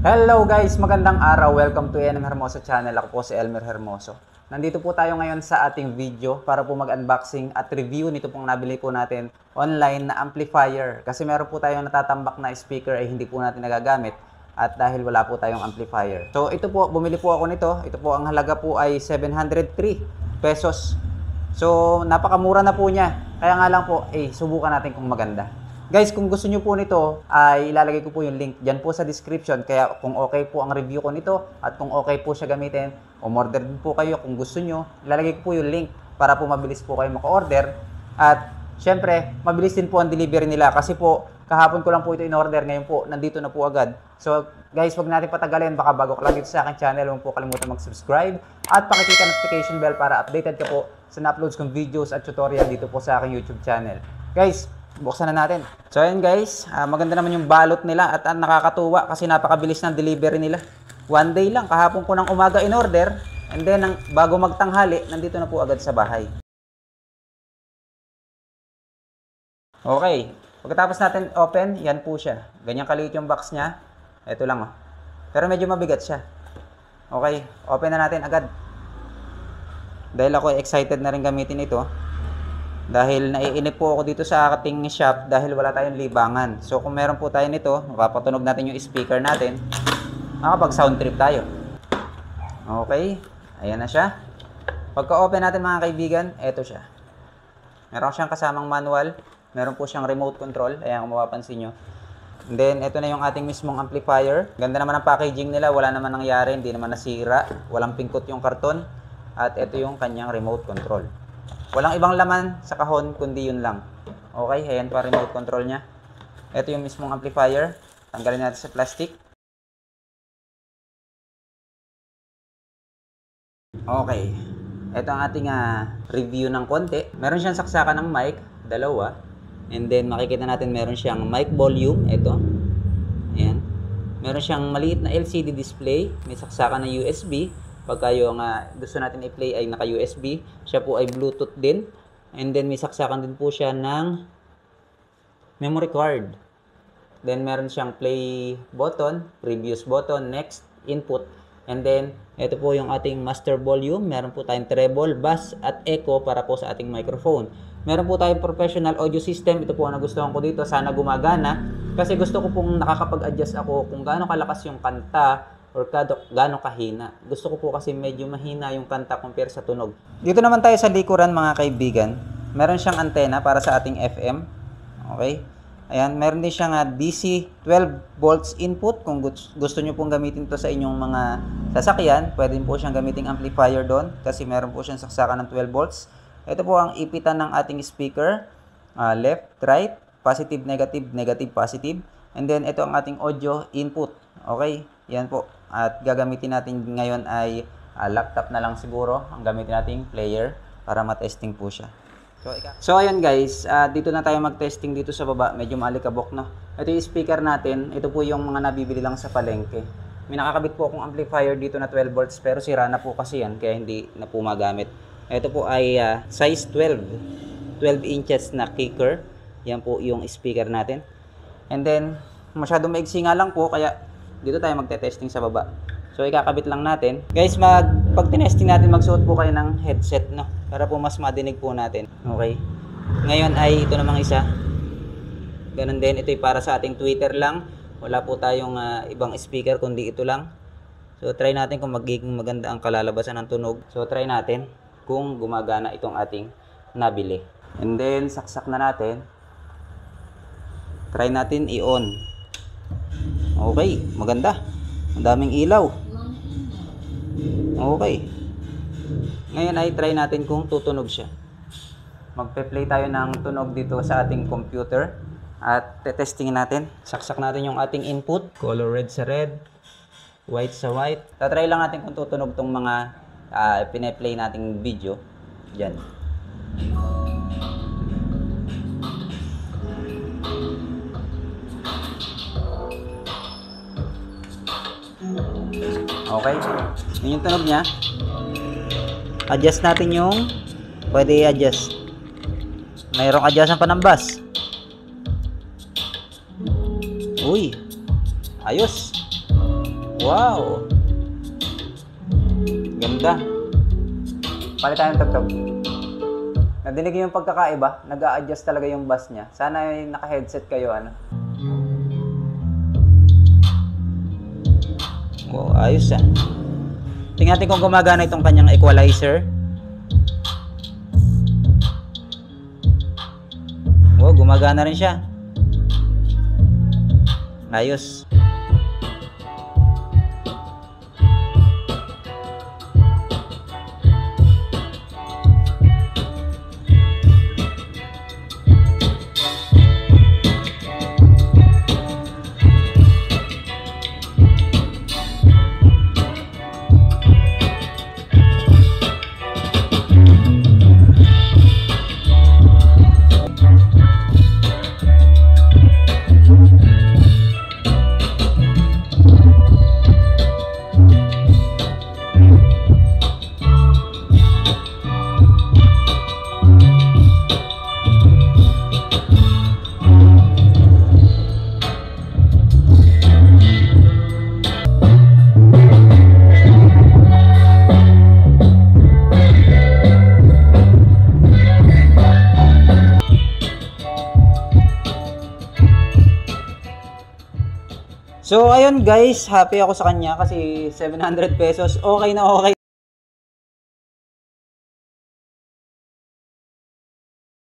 Hello guys! Magandang araw! Welcome to ENM Hermoso channel. Ako po si Elmer Hermoso. Nandito po tayo ngayon sa ating video para po mag-unboxing at review nito pong nabili po natin online na amplifier. Kasi meron po tayong natatambak na speaker ay hindi po natin nagagamit at dahil wala po tayong amplifier. So ito po, bumili po ako nito. Ito po, ang halaga po ay 703 pesos. So napakamura na po niya. Kaya nga lang po, subukan natin kung maganda. Guys, kung gusto nyo po nito, ay ilalagay ko po yung link dyan po sa description. Kaya kung okay po ang review ko nito at kung okay po siya gamitin, umorder din po kayo kung gusto nyo. Ilalagay ko po yung link para po mabilis po kayo maka-order. At syempre, mabilis din po ang delivery nila kasi po kahapon ko lang po ito in-order. Ngayon po, nandito na po agad. So guys, wag natin patagalin. Baka bago ka lang dito sa aking channel, huwag po kalimutan mag-subscribe at pakiclick ang notification bell para updated ka po sa na-uploads kong videos at tutorial dito po sa aking YouTube channel. Guys, buksan na natin. So ayan guys, maganda naman yung balot nila at nakakatuwa kasi napakabilis ng delivery nila. One day lang, kahapon ko ng umaga in order and then bago magtanghali, nandito na po agad sa bahay. Okay, pagkatapos natin open, yan po siya. Ganyan kaliit yung box niya. Ito lang oh. Pero medyo mabigat siya. Okay, open na natin agad. Dahil ako excited na rin gamitin ito. Dahil naiinip po ako dito sa ating shop dahil wala tayong libangan. So kung meron po tayo nito, mapapatunog natin yung speaker natin. Makapag sound trip tayo. Okay, ayan na siya. Pagka open natin mga kaibigan, eto siya. Meron siyang kasamang manual. Meron po siyang remote control. Ayan kung mapapansin nyo. And then eto na yung ating mismong amplifier. Ganda naman ang packaging nila. Wala naman nangyari, hindi naman nasira. Walang pingkot yung karton. At eto yung kanyang remote control. Walang ibang laman sa kahon kundi yun lang. Okay, ayan pa remote control niya. Ito yung mismong amplifier. Tanggalin natin sa plastic. Okay. Ito ang ating review ng konti. Meron siyang saksakan ng mic, dalawa. And then makikita natin meron siyang mic volume. Ito. Ayan. Meron siyang maliit na LCD display. May saksakan ng USB. Pagka yung gusto natin i-play ay naka-USB, siya po ay Bluetooth din. And then may saksakan din po siya ng memory card. Then meron siyang play button, previous button, next, input. And then ito po yung ating master volume. Meron po tayong treble, bass at echo para po sa ating microphone. Meron po tayong professional audio system. Ito po ang nagustuhan ko dito. Sana gumagana. Kasi gusto ko pong nakakapag-adjust ako kung gaano kalakas yung kanta or gaano kahina. Gusto ko po kasi medyo mahina yung kanta compare sa tunog. Dito naman tayo sa likuran mga kaibigan. Meron siyang antena para sa ating FM. Okay? Ayan, meron din siyang DC 12 volts input. Kung gusto nyo pong gamitin to sa inyong mga sasakyan, pwede po siyang gamiting amplifier doon kasi meron po siyang saksakan ng 12 volts. Ito po ang ipitan ng ating speaker. Left, right, positive, negative, negative, positive. And then ito ang ating audio input. Okay? Yan po. At gagamitin natin ngayon ay laptop na lang siguro ang gamitin nating player para matesting po siya. So ayun guys, dito na tayo mag-testing dito sa baba. Medyo maalikabok no. Ito yung speaker natin. Ito po yung mga nabibili lang sa palengke. May nakakabit po akong amplifier dito na 12 volts pero sira na po kasi yan kaya hindi na po magamit. Ito po ay size 12 inches na kicker. Yan po yung speaker natin. And then masyadong maigsi nga lang po kaya dito tayo magte-testing sa baba. So ikakabit lang natin. Guys, pag tinesting natin, magsuot po kayo ng headset no para po mas madinig po natin. Okay. Ngayon ay ito namang isa. Ganun din, ito ay para sa ating Twitter lang. Wala po tayong ibang speaker kundi ito lang. So try natin kung magiging maganda ang kalalabasan ng tunog. So try natin kung gumagana itong ating nabili. And then saksak na natin. Try natin i-on. Okay, maganda. Ang daming ilaw. Okay. Ngayon ay try natin kung tutunog siya. Magpe-play tayo ng tunog dito sa ating computer. At testingin natin. Saksak natin yung ating input. Color red sa red. White sa white. Tatry lang natin kung tutunog tong mga pine-play nating video. Diyan. Okay, yun yung tunog niya. Adjust natin yung pwede i-adjust. Mayroong adjustan pa ng bass. Uy, ayos. Wow! Ganda. Palit tayo ng tugtog. Nadinig yung pagkakaiba? Nag-a-adjust talaga yung bass niya. Sana ay naka-headset kayo, ano? Wow, ayos ah. Tingnan natin kung gumagana itong kanyang equalizer. Wow, gumagana rin siya. Ayos. So ayun guys, happy ako sa kanya kasi 700 pesos, okay na okay